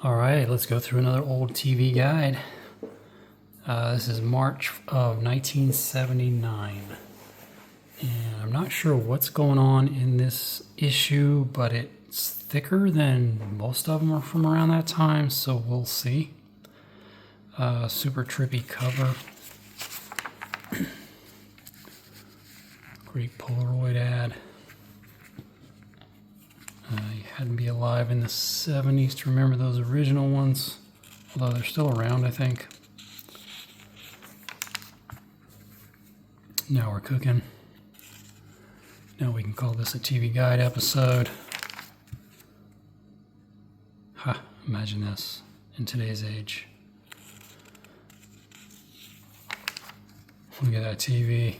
All right, let's go through another old TV guide. This is March of 1979. And I'm not sure what's going on in this issue, but it's thicker than most of them are from around that time, so we'll see. Super trippy cover. Great Polaroid ad. You had to be alive in the 70s to remember those original ones, although they're still around, I think. Now we're cooking. Now we can call this a TV guide episode. Ha, imagine this in today's age. Look at that TV.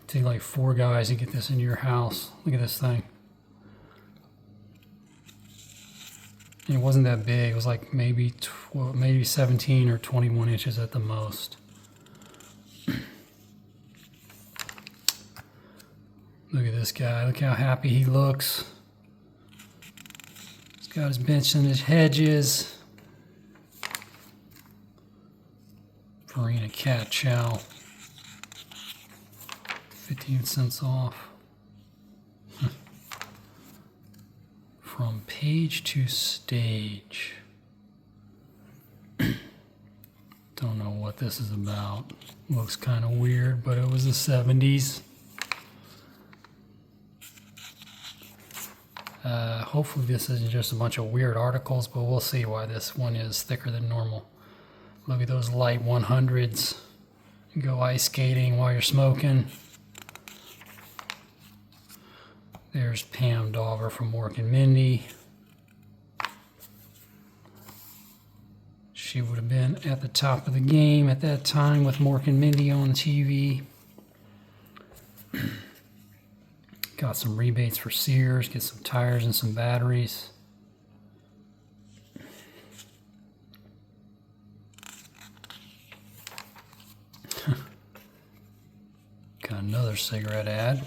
Take like 4 guys to get this into your house. Look at this thing. And it wasn't that big. It was like maybe 17 or 21 inches at the most. Look at this guy. Look how happy he looks. He's got his bench and his hedges. Farina cat chow. 15 cents off. From page to stage. Don't know what this is about. Looks kind of weird, but it was the 70s. Hopefully this isn't just a bunch of weird articles, but we'll see why this one is thicker than normal. Look at those light 100s. You go ice skating while you're smoking. There's Pam Dauber from Mork and Mindy. She would have been at the top of the game at that time with Mork and Mindy on TV. Got some rebates for Sears, get some tires and some batteries. Got another cigarette ad.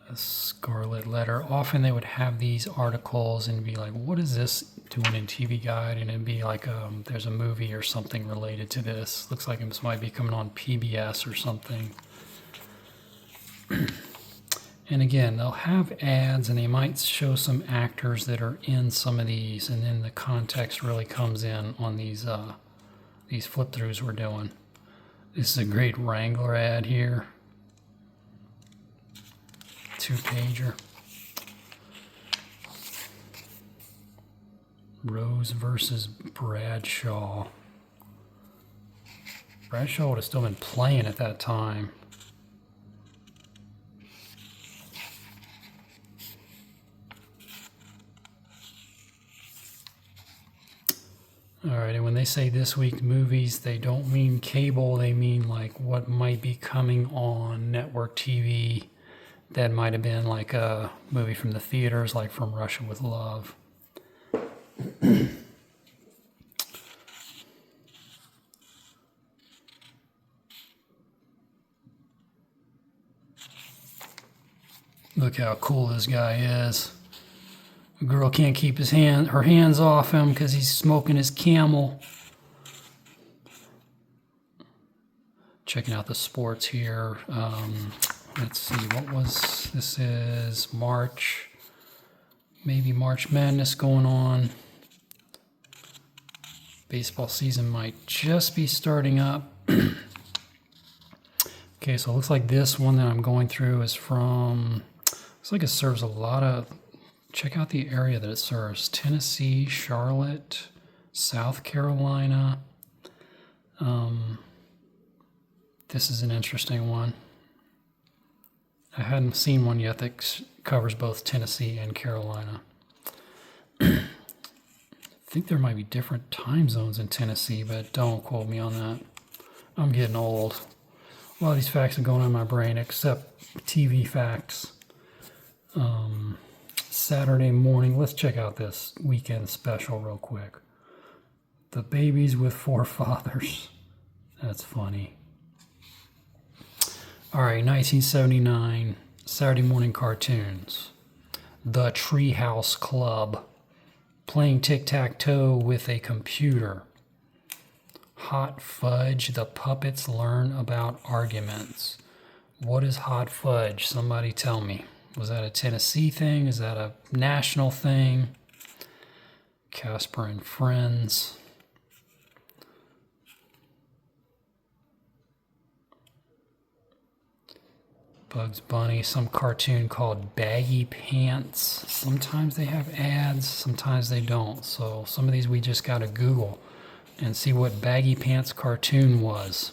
A scarlet letter. Often they would have these articles and be like, what is this doing in TV Guide? And it'd be like, there's a movie or something related to this. Looks like this might be coming on PBS or something. And again, they'll have ads and they might show some actors that are in some of these, and then the context really comes in on these flip throughs we're doing. This is a great Wrangler ad here. 2-pager. Rose versus Bradshaw. Bradshaw would have still been playing at that time. Alright, and when they say this week movies, they don't mean cable, they mean like what might be coming on network TV. That might have been like a movie from the theaters, like From Russia with Love. Look how cool this guy is. A girl can't keep her hands off him because he's smoking his Camel. Checking out the sports here. Let's see, this is March, maybe March Madness going on. Baseball season might just be starting up. Okay, so it looks like this one that I'm going through is from, looks like it serves a lot of, check out the area that it serves. Tennessee, Charlotte, South Carolina. This is an interesting one. I hadn't seen one yet that covers both Tennessee and Carolina. I think there might be different time zones in Tennessee, but don't quote me on that. I'm getting old. A lot of these facts are going on in my brain, except TV facts. Saturday morning. Let's check out this weekend special real quick. The Babies with Four Fathers. That's funny. All right, 1979 Saturday morning cartoons. The Treehouse Club. Playing tic-tac-toe with a computer. Hot Fudge, the puppets learn about arguments. What is Hot Fudge? Somebody tell me. Was that a Tennessee thing? Is that a national thing? Casper and Friends. Bugs Bunny, some cartoon called Baggy Pants. Sometimes they have ads, sometimes they don't. So some of these we just gotta Google and see what Baggy Pants cartoon was.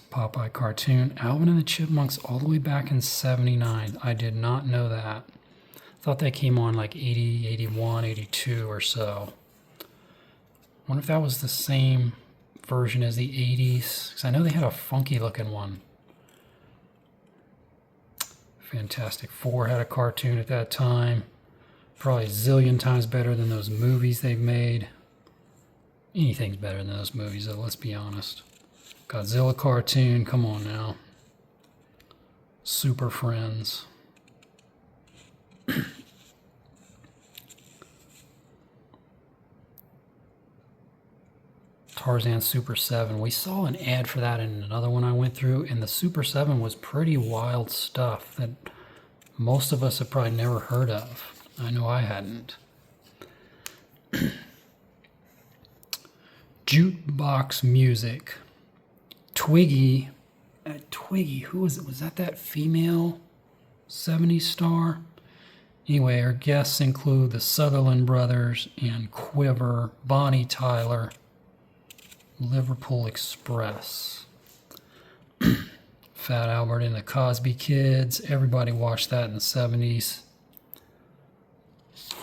Popeye cartoon, Alvin and the Chipmunks all the way back in 79. I did not know that. Thought that came on like 80, 81, 82 or so. Wonder if that was the same version as the 80s, because I know they had a funky looking one. Fantastic Four had a cartoon at that time. Probably a zillion times better than those movies they've made. Anything's better than those movies, though, let's be honest. Godzilla cartoon, come on now. Super Friends. Tarzan Super 7. We saw an ad for that in another one I went through, and the Super 7 was pretty wild stuff that most of us have probably never heard of. I know I hadn't. Jukebox Music. Twiggy. Twiggy, who was it? Was that female 70s star? Anyway, our guests include the Sutherland Brothers and Quiver, Bonnie Tyler, Liverpool Express, Fat Albert and the Cosby Kids. Everybody watched that in the 70s.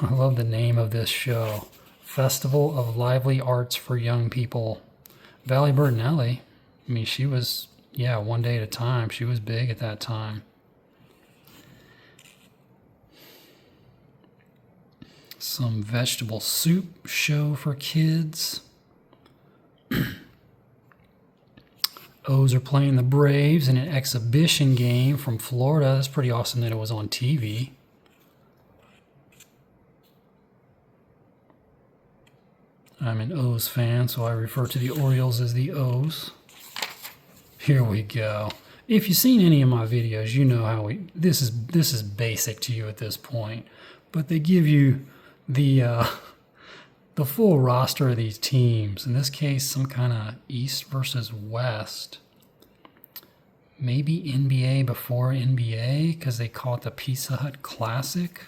I love the name of this show. Festival of Lively Arts for Young People. Valley Bertinelli. I mean, she was, yeah, One Day at a Time. She was big at that time. Some vegetable soup show for kids. O's are playing the Braves in an exhibition game from Florida. That's pretty awesome that it was on TV. I'm an O's fan, so I refer to the Orioles as the O's. Here we go. If you've seen any of my videos, you know how this is basic to you at this point. But they give you the full roster of these teams. In this case, some kind of East versus West. Maybe NBA before NBA, because they call it the Pizza Hut Classic.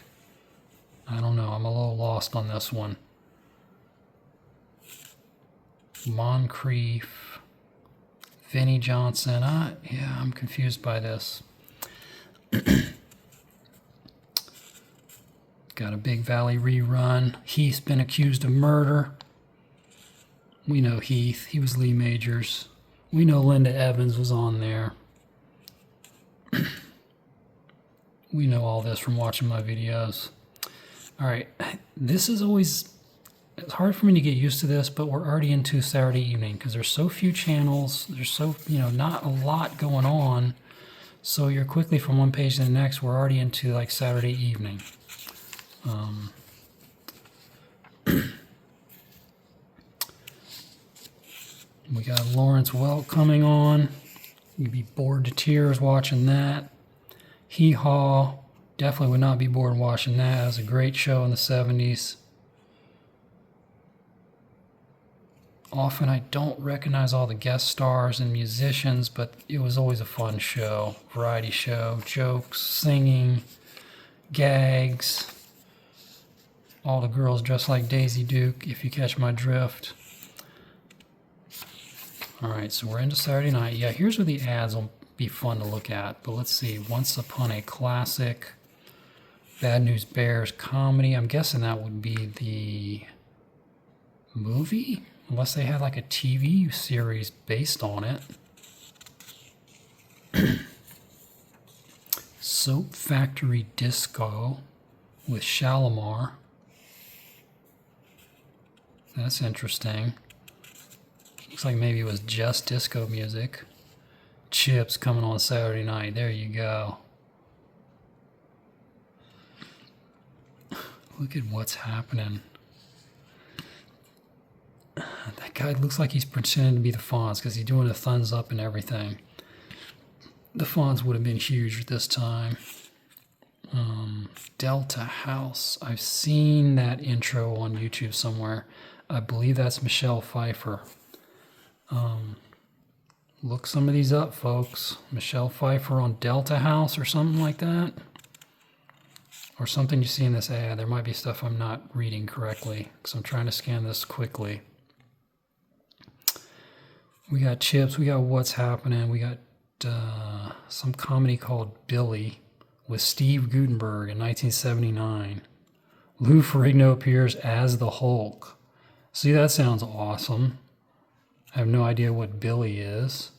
I don't know. I'm a little lost on this one. Moncrief, Vinnie Johnson. Yeah, I'm confused by this. Got a Big Valley rerun. Heath's been accused of murder. We know Heath. He was Lee Majors. We know Linda Evans was on there. We know all this from watching my videos. All right. This is always... It's hard for me to get used to this, but we're already into Saturday evening because there's so few channels. There's so, not a lot going on. So you're quickly from one page to the next. We're already into like Saturday evening. We got Lawrence Welk coming on. You'd be bored to tears watching that. Hee Haw. Definitely would not be bored watching that. It was a great show in the 70s. Often I don't recognize all the guest stars and musicians, but it was always a fun show. Variety show, jokes, singing, gags. All the girls dressed like Daisy Duke, if you catch my drift. Alright, so we're into Saturday night. Yeah, here's where the ads will be fun to look at. But let's see. Once Upon a Classic. Bad News Bears comedy. I'm guessing that would be the movie? Unless they had like a TV series based on it. Soap Factory Disco with Shalimar. That's interesting. Looks like maybe it was just disco music. Chips coming on Saturday night. There you go. Look at what's happening. That guy looks like he's pretending to be the Fonz because he's doing a thumbs up and everything. The Fonz would have been huge at this time. Delta House. I've seen that intro on YouTube somewhere. I believe that's Michelle Pfeiffer. Look some of these up, folks. Michelle Pfeiffer on Delta House or something like that. Or something you see in this ad. There might be stuff I'm not reading correctly because I'm trying to scan this quickly. We got Chips. We got What's Happening. We got some comedy called Billy with Steve Guttenberg in 1979. Lou Ferrigno appears as the Hulk. See, that sounds awesome. I have no idea what Billy is.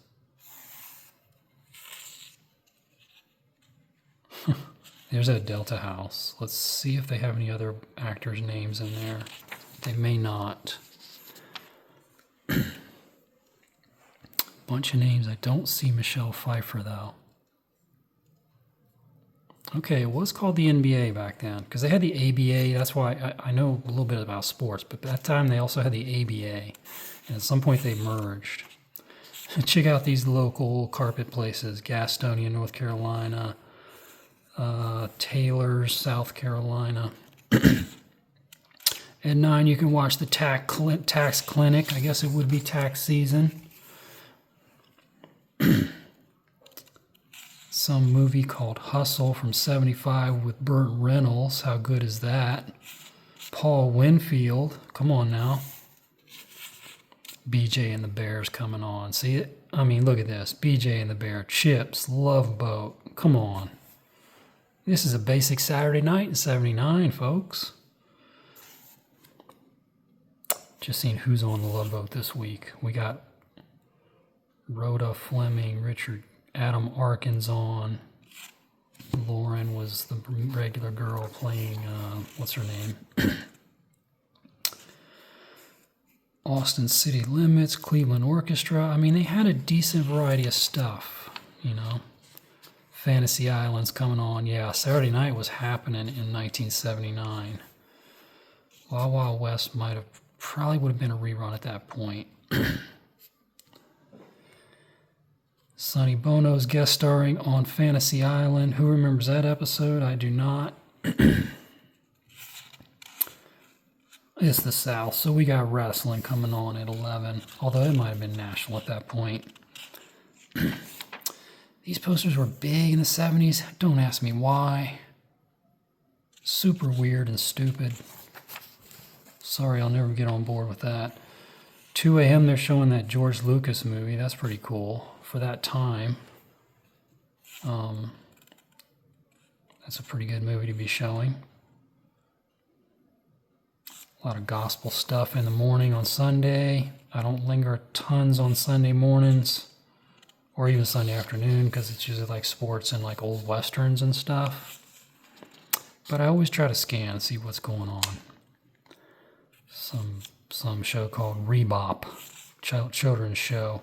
There's that Delta House. Let's see if they have any other actors' names in there. They may not. Bunch of names. I don't see Michelle Pfeiffer, though. Okay, it was called the NBA back then, because they had the ABA. That's why I know a little bit about sports, but at that time they also had the ABA, and at some point they merged. Check out these local carpet places: Gastonia, North Carolina, Taylor, South Carolina. At 9, you can watch the tax clinic. I guess it would be tax season. Some movie called Hustle from '75 with Burt Reynolds. How good is that? Paul Winfield. Come on now. BJ and the Bears coming on. See it? I mean, look at this. BJ and the Bear. Chips. Love Boat. Come on. This is a basic Saturday night in '79, folks. Just seeing who's on the Love Boat this week. We got Rhoda Fleming, Richard, Adam Arkin's on. Lauren was the regular girl playing, what's her name? Austin City Limits, Cleveland Orchestra. I mean, they had a decent variety of stuff, you know. Fantasy Island's coming on. Yeah, Saturday night was happening in 1979. Wild Wild West probably would have been a rerun at that point. Sonny Bono's guest starring on Fantasy Island. Who remembers that episode? I do not. It's the South, so we got wrestling coming on at 11, although it might have been national at that point. These posters were big in the 70s. Don't ask me why. Super weird and stupid. Sorry, I'll never get on board with that. 2 a.m. they're showing that George Lucas movie. That's pretty cool for that time. That's a pretty good movie to be showing. A lot of gospel stuff in the morning on Sunday. I don't linger tons on Sunday mornings or even Sunday afternoon because it's usually like sports and like old westerns and stuff. But I always try to scan and see what's going on. Some show called Rebop, children's show.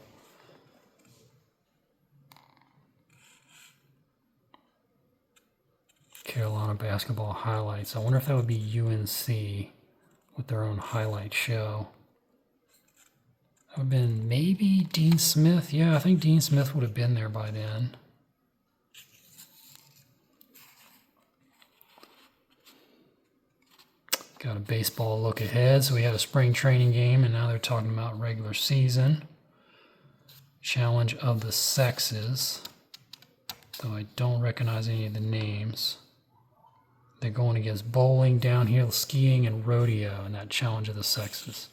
Carolina basketball highlights. I wonder if that would be UNC with their own highlight show. That would have been maybe Dean Smith. Yeah, I think Dean Smith would have been there by then. Got a baseball look ahead. So we had a spring training game, and now they're talking about regular season. Challenge of the Sexes. Though I don't recognize any of the names. They're going against bowling, downhill skiing, and rodeo in that Challenge of the Sexes.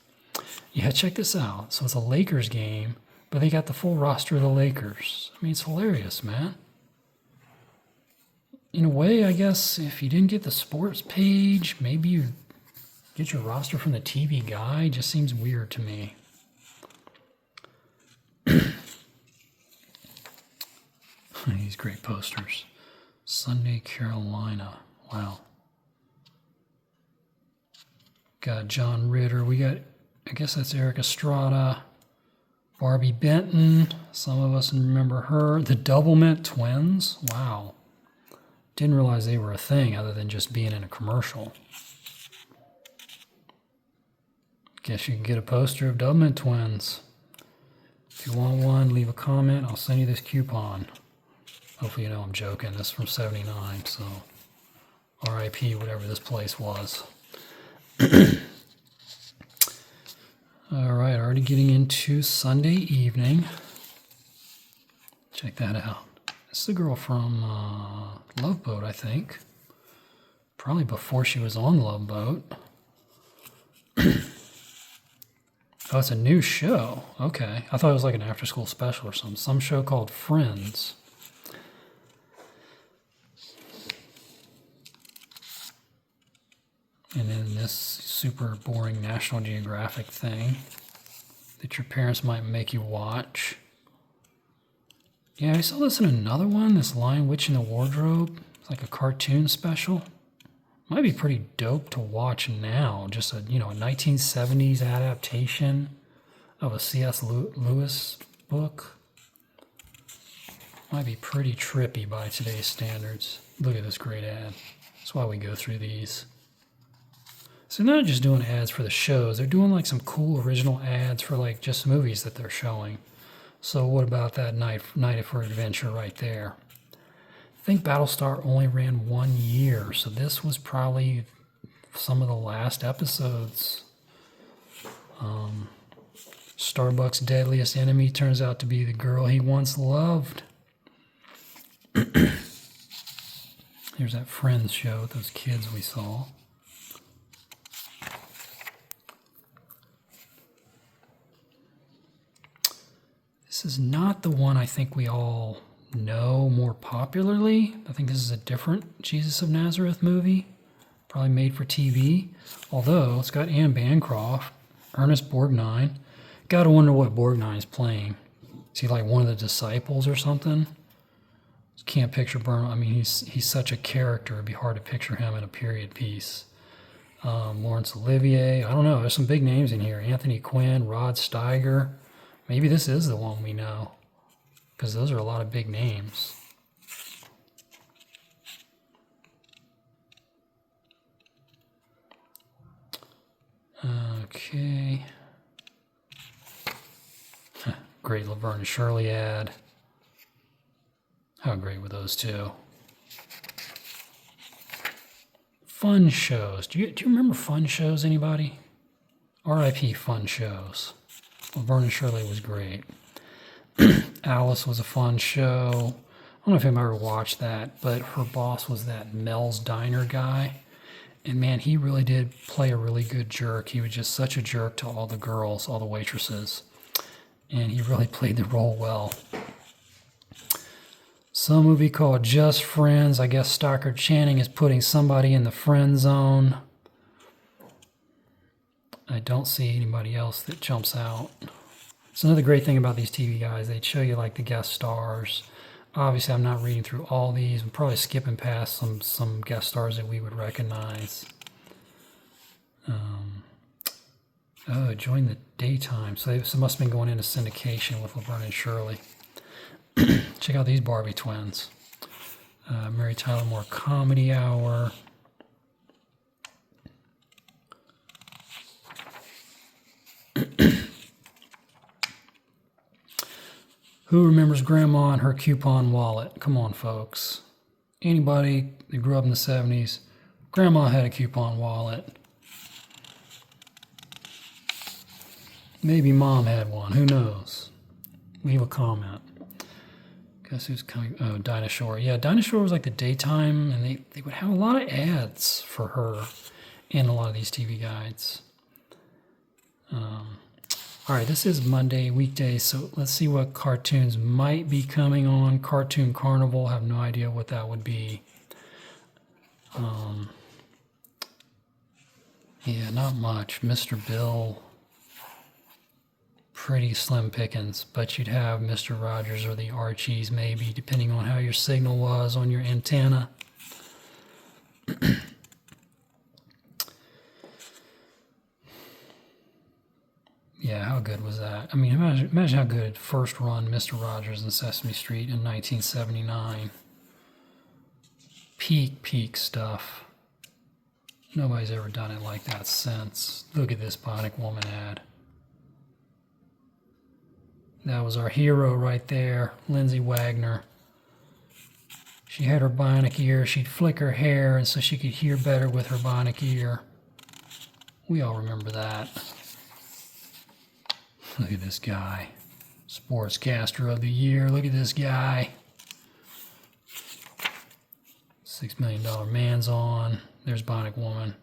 Yeah, check this out. So it's a Lakers game, but they got the full roster of the Lakers. I mean, it's hilarious, man. In a way, I guess, if you didn't get the sports page, maybe you get your roster from the TV guide. It just seems weird to me. These great posters. Sunday, Carolina. Wow. Got John Ritter. We got, I guess that's Eric Estrada. Barbie Benton. Some of us remember her. The Doublemint Twins. Wow. Didn't realize they were a thing other than just being in a commercial. Guess you can get a poster of Doublemint twins. If you want one, leave a comment. I'll send you this coupon. Hopefully you know I'm joking. This is from 79, so RIP whatever this place was. Alright, already getting into Sunday evening. Check that out. This is a girl from Love Boat, I think. Probably before she was on Love Boat. Oh, it's a new show. Okay. I thought it was like an after-school special or something. Some show called Friends. And then this super boring National Geographic thing that your parents might make you watch. Yeah, I saw this in another one, this Lion Witch in the Wardrobe. It's like a cartoon special. Might be pretty dope to watch now. Just a, a 1970s adaptation of a C.S. Lewis book. Might be pretty trippy by today's standards. Look at this great ad. That's why we go through these. So they're not just doing ads for the shows. They're doing like some cool original ads for like just movies that they're showing. So what about that Night for Adventure right there? I think Battlestar only ran 1 year, so this was probably some of the last episodes. Starbuck's deadliest enemy turns out to be the girl he once loved. Here's that Friends show with those kids we saw. This is not the one I think we all know more popularly. I think this is a different Jesus of Nazareth movie, probably made for TV. Although it's got Anne Bancroft, Ernest Borgnine. Gotta wonder what Borgnine's playing. Is he like one of the disciples or something? Can't picture Burnham. I mean, he's such a character. It'd be hard to picture him in a period piece. Laurence Olivier. I don't know. There's some big names in here. Anthony Quinn, Rod Steiger. Maybe this is the one we know, because those are a lot of big names. Okay. Great Laverne and Shirley ad. How great were those two? Fun shows. Do you remember fun shows, anybody? R.I.P. fun shows. Laverne and Shirley was great. Alice was a fun show. I don't know if anybody ever watched that, but her boss was that Mel's Diner guy. And man, he really did play a really good jerk. He was just such a jerk to all the girls, all the waitresses. And he really played the role well. Some movie called Just Friends. I guess Stockard Channing is putting somebody in the friend zone. I don't see anybody else that jumps out. It's another great thing about these TV guys. They show you like the guest stars. Obviously, I'm not reading through all these. I'm probably skipping past some guest stars that we would recognize. Join the daytime. So it must have been going into syndication with Laverne and Shirley. Check out these Barbie twins. Mary Tyler Moore Comedy Hour. Who remembers Grandma and her coupon wallet? Come on, folks. Anybody that grew up in the 70s, Grandma had a coupon wallet. Maybe Mom had one. Who knows? Leave a comment. Guess who's coming? Oh, Dinah Shore. Yeah, Dinah Shore was like the daytime, and they would have a lot of ads for her in a lot of these TV guides. All right, this is Monday, weekday, so let's see what cartoons might be coming on. Cartoon Carnival, have no idea what that would be. Yeah, not much. Mr. Bill, pretty slim pickings, but you'd have Mr. Rogers or the Archies maybe, depending on how your signal was on your antenna. Yeah, how good was that? I mean, imagine how good first run Mr. Rogers and Sesame Street in 1979. Peak stuff. Nobody's ever done it like that since. Look at this Bionic Woman ad. That was our hero right there, Lindsay Wagner. She had her bionic ear. She'd flick her hair and so she could hear better with her bionic ear. We all remember that. Look at this guy. Sportscaster of the year. Look at this guy. $6 Million Man's on. There's Bionic Woman.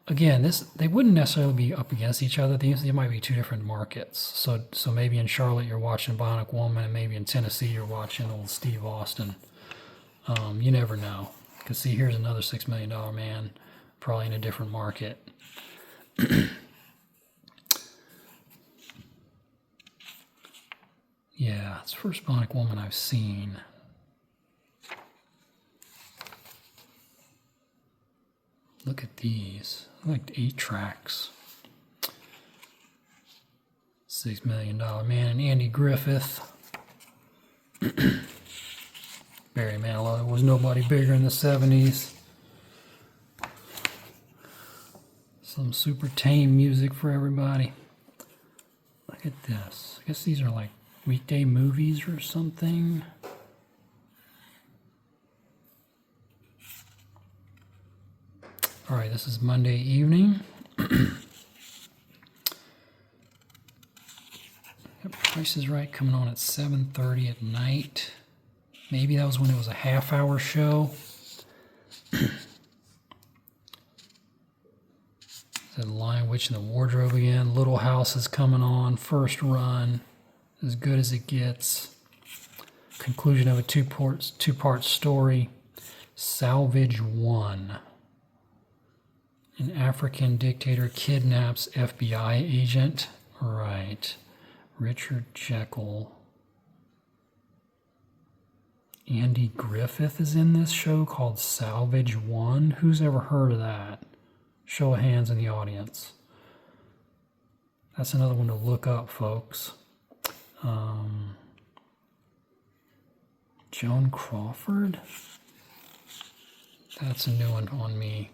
Again, they wouldn't necessarily be up against each other. They might be two different markets. So maybe in Charlotte you're watching Bionic Woman, and maybe in Tennessee you're watching old Steve Austin. You never know. Because see, here's another $6 Million Man, probably in a different market. Yeah, it's the first Bionic Woman I've seen. Look at these. Like 8 tracks. $6 Million Man and Andy Griffith. Barry Manilow. There was nobody bigger in the 70s. Some super tame music for everybody. Look at this. I guess these are like weekday movies or something. All right, this is Monday evening. Price is Right coming on at 7:30 at night. Maybe that was when it was a half-hour show. The Lion, Witch, and the Wardrobe again. Little House is coming on. First run. As good as it gets. Conclusion of a two-part story. Salvage 1. An African dictator kidnaps FBI agent. Right. Richard Jekyll. Andy Griffith is in this show called Salvage 1. Who's ever heard of that? Show of hands in the audience. That's another one to look up, folks. Joan Crawford? That's a new one on me.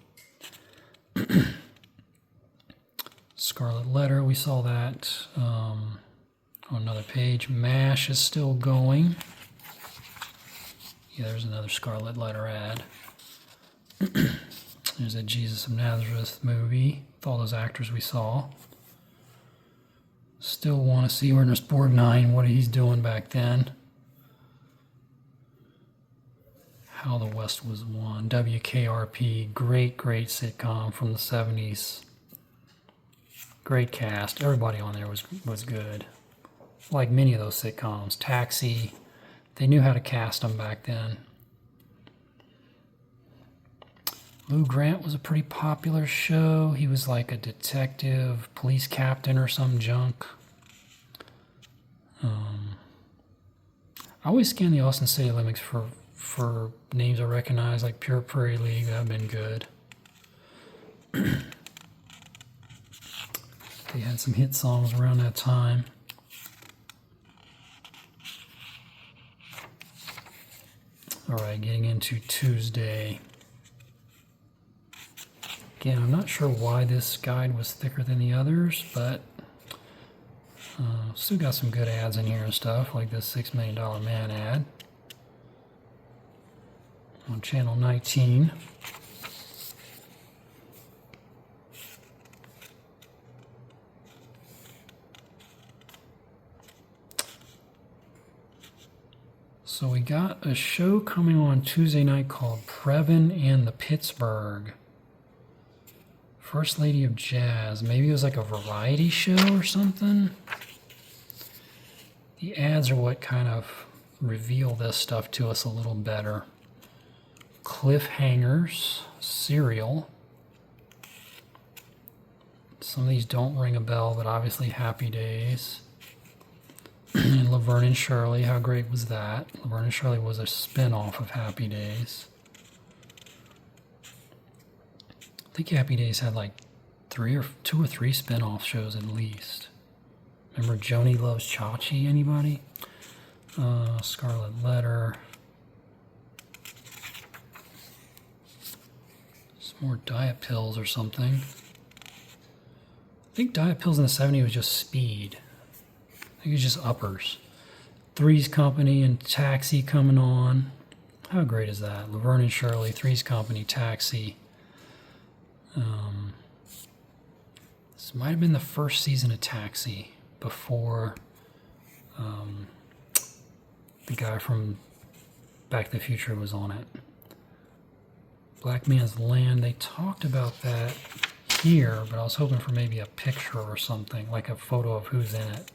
Scarlet Letter, we saw that on another page. MASH is still going. Yeah, there's another Scarlet Letter ad. There's that Jesus of Nazareth movie with all those actors we saw. Still want to see Ernest Borgnine, what he's doing back then. How the West Was Won. WKRP, great sitcom from the 70s. Great cast. Everybody on there was good. Like many of those sitcoms. Taxi. They knew how to cast them back then. Lou Grant was a pretty popular show. He was like a detective, police captain or some junk. I always scan the Austin City Limits for names I recognize, like Pure Prairie League. That have been good. They had some hit songs around that time. All right, getting into Tuesday. Again, I'm not sure why this guide was thicker than the others, but still got some good ads in here and stuff, like this $6 Million Man ad on channel 19. So we got a show coming on Tuesday night called Previn and the Pittsburgh. First Lady of Jazz. Maybe it was like a variety show or something. The ads are what kind of reveal this stuff to us a little better. Cliffhangers. Serial. Some of these don't ring a bell, but obviously Happy Days. And Laverne and Shirley, how great was that? Laverne and Shirley was a spin-off of Happy Days. I think Happy Days had like two or three spin-off shows at least. Remember Joni Loves Chachi, anybody? Scarlet Letter. Some More diet pills or something. I think diet pills in the 70s was just speed. I think it was just uppers. Three's Company and Taxi coming on. How great is that? Laverne and Shirley, Three's Company, Taxi. This might have been the first season of Taxi before the guy from Back to the Future was on it. Black Man's Land, they talked about that here, but I was hoping for maybe a picture or something, like a photo of who's in it.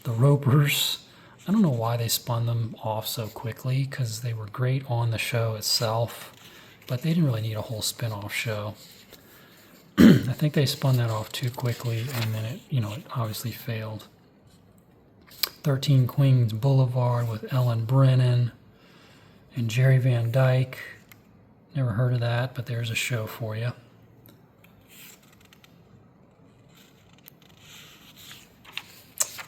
The Ropers, I don't know why they spun them off so quickly, because they were great on the show itself, but they didn't really need a whole spin-off show. I think they spun that off too quickly, and then it obviously failed. 13 Queens Boulevard with Ellen Brennan and Jerry Van Dyke. Never heard of that, but there's a show for you.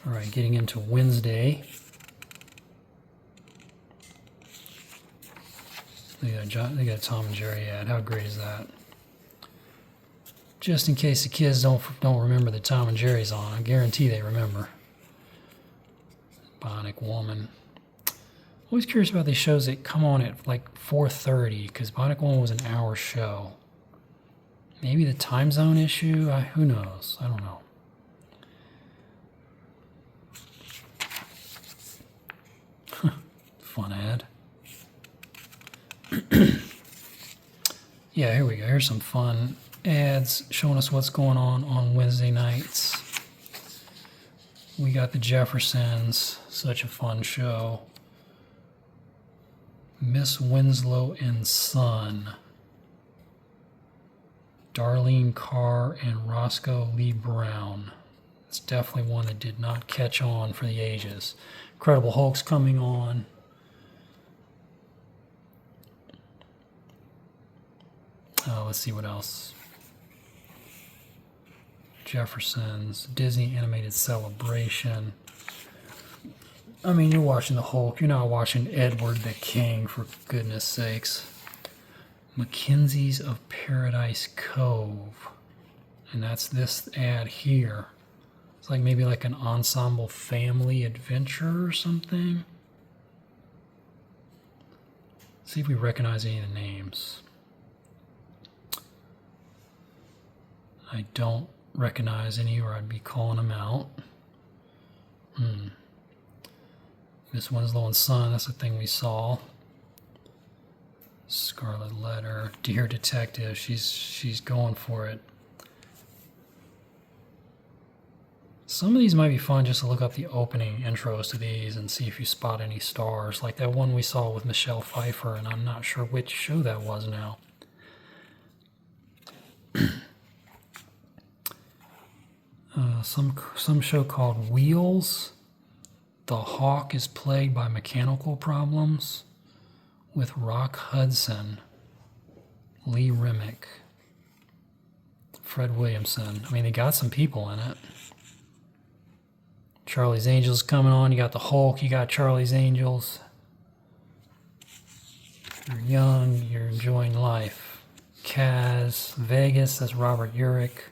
All right, getting into Wednesday. They got a Tom and Jerry ad. How great is that? Just in case the kids don't remember that Tom and Jerry's on, I guarantee they remember. Bionic Woman. Always curious about these shows that come on at like 4:30, because Bionic Woman was an hour show. Maybe the time zone issue? Who knows? I don't know. Fun ad. Yeah, here we go. Here's some fun ads showing us what's going on Wednesday nights. We got the Jeffersons, such a fun show. Miss Winslow and Son. Darlene Carr and Roscoe Lee Brown. It's definitely one that did not catch on for the ages. Incredible Hulk's coming on. Let's see what else. Jeffersons, Disney Animated Celebration. I mean, you're watching the Hulk. You're not watching Edward the King, for goodness sakes. Mackenzie's of Paradise Cove. And that's this ad here. It's like maybe like an ensemble family adventure or something. Let's see if we recognize any of the names. I don't recognize any, or I'd be calling them out. Miss Winslow and Son, that's the thing we saw. Scarlet Letter, Dear Detective, she's going for it. Some of these might be fun just to look up the opening intros to these and see if you spot any stars, like that one we saw with Michelle Pfeiffer, and I'm not sure which show that was now. Some show called Wheels. The Hawk is plagued by mechanical problems, with Rock Hudson, Lee Remick, Fred Williamson. I mean, they got some people in it. Charlie's Angels coming on. You got the Hulk. You got Charlie's Angels. You're young. You're enjoying life. Kaz, Vegas. That's Robert Urich.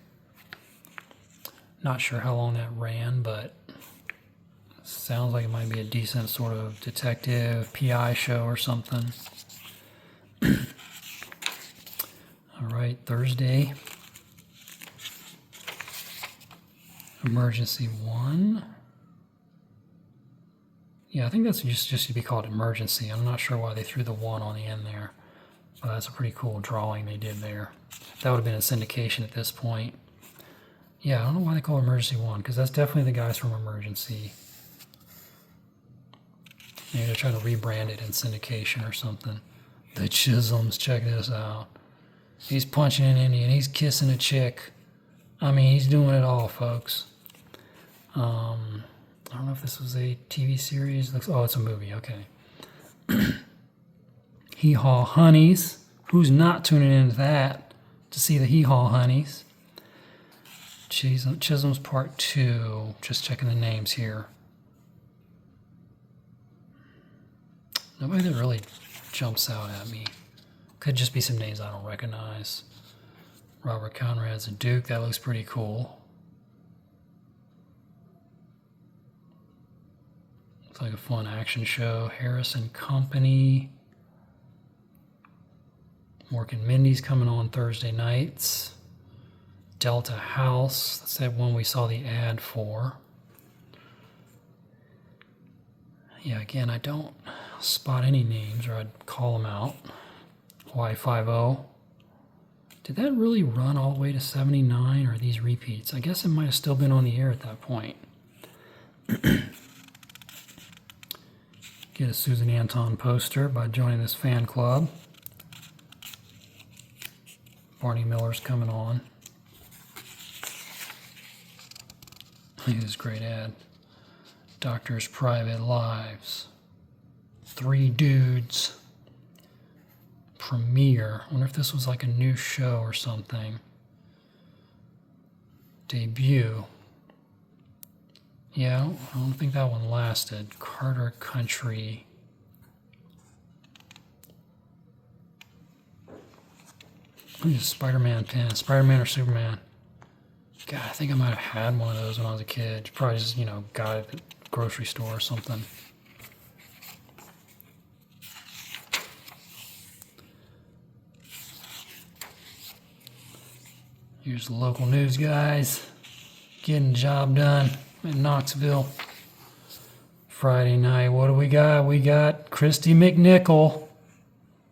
Not sure how long that ran, but sounds like it might be a decent sort of detective PI show or something. All right, Thursday. Emergency 1. Yeah, I think that's just to be called Emergency. I'm not sure why they threw the 1 on the end there, but that's a pretty cool drawing they did there. That would have been a syndication at this point. Yeah, I don't know why they call it Emergency 1, because that's definitely the guys from Emergency. Maybe they're trying to rebrand it in syndication or something. The Chisholms, check this out. He's punching an Indian, he's kissing a chick. I mean, he's doing it all, folks. I don't know if this was a TV series. Oh, it's a movie, okay. Hee Haw Honeys. Who's not tuning into that to see the Hee Haw Honeys? Chisholm's Part 2. Just checking the names here. Nobody that really jumps out at me. Could just be some names I don't recognize. Robert Conrad's a Duke. That looks pretty cool. Looks like a fun action show. Harris and Company. Mork and Mindy's coming on Thursday nights. Delta House. That's that one we saw the ad for. Yeah, again, I don't spot any names, or I'd call them out. Hawaii Five-0. Did that really run all the way to 79, or are these repeats? I guess it might have still been on the air at that point. Get a Susan Anton poster by joining this fan club. Barney Miller's coming on. Look at this great ad. Doctors' Private Lives. 3 Dudes. Premiere. I wonder if this was like a new show or something. Debut. Yeah, I don't think that one lasted. Carter Country. Look at this Spider-Man pin. Spider-Man or Superman. God, I think I might have had one of those when I was a kid. Probably just, got it at the grocery store or something. Here's the local news guys. Getting the job done in Knoxville. Friday night, what do we got? We got Christy McNichol.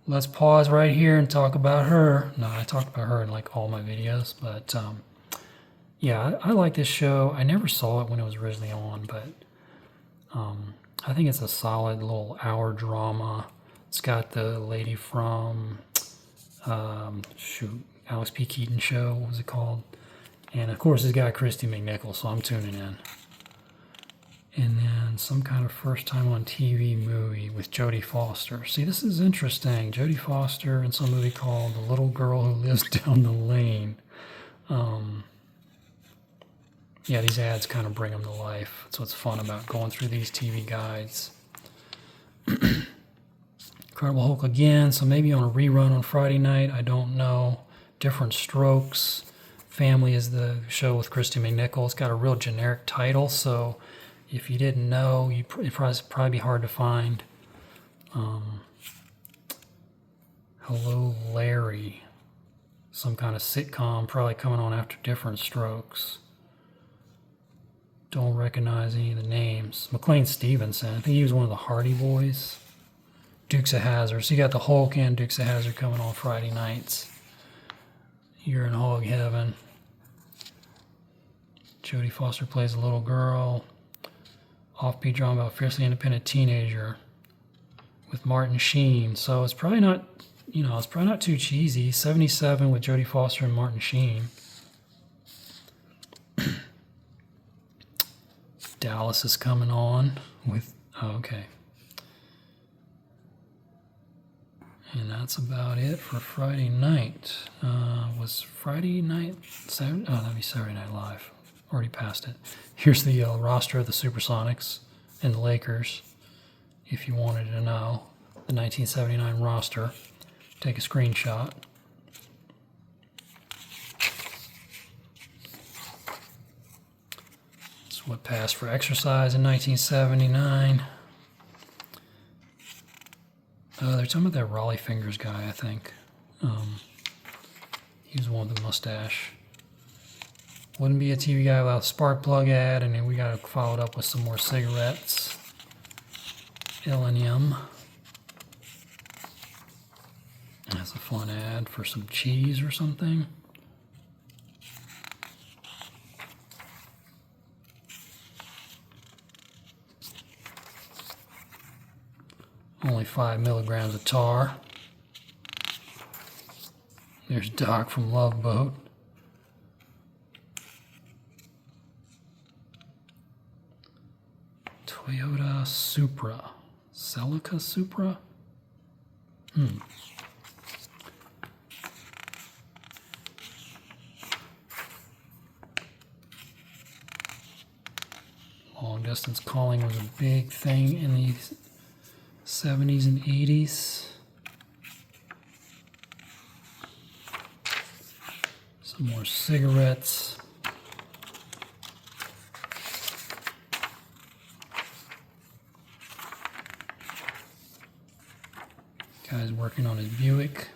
Let's pause right here and talk about her. No, I talked about her in like all my videos, but yeah, I like this show. I never saw it when it was originally on, but I think it's a solid little hour drama. It's got the lady from, Alex P. Keaton show, what was it called? And of course it's got Christy McNichol, so I'm tuning in. And then some kind of first time on TV movie with Jodie Foster. See, this is interesting. Jodie Foster in some movie called The Little Girl Who Lives Down the Lane. Yeah, these ads kind of bring them to life. That's what's fun about going through these TV guides. Incredible Hulk again, so maybe on a rerun on Friday night, I don't know. Different Strokes. Family is the show with Christy McNichol. It's got a real generic title, so if you didn't know, it'd probably be hard to find. Hello, Larry. Some kind of sitcom, probably coming on after Different Strokes. Don't recognize any of the names. McLean Stevenson, I think he was one of the Hardy Boys. Dukes of Hazzard. So you got the Hulk and Dukes of Hazzard coming on Friday nights. You're in hog heaven. Jodie Foster plays a little girl. Offbeat drama about a fiercely independent teenager with Martin Sheen. So it's probably not, it's probably not too cheesy. 77 with Jodie Foster and Martin Sheen. Dallas is coming on with, okay. And that's about it for Friday night. Was Friday night, Saturday? Oh, that'd be Saturday Night Live. Already passed it. Here's the roster of the Supersonics and the Lakers, if you wanted to know. The 1979 roster. Take a screenshot. That's what passed for exercise in 1979. They're talking about that Raleigh Fingers guy, I think. He was one with the mustache. Wouldn't be a TV guy without a spark plug ad, and then we got to follow it up with some more cigarettes. L&M. That's a fun ad for some cheese or something. Only 5 milligrams of tar. There's Doc from Love Boat. Toyota Supra. Celica Supra? Long distance calling was a big thing in the 70s and 80s. Some more cigarettes. Guy's working on his Buick.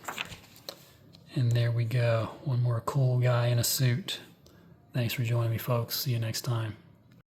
And there we go. One more cool guy in a suit. Thanks for joining me, folks. See you next time.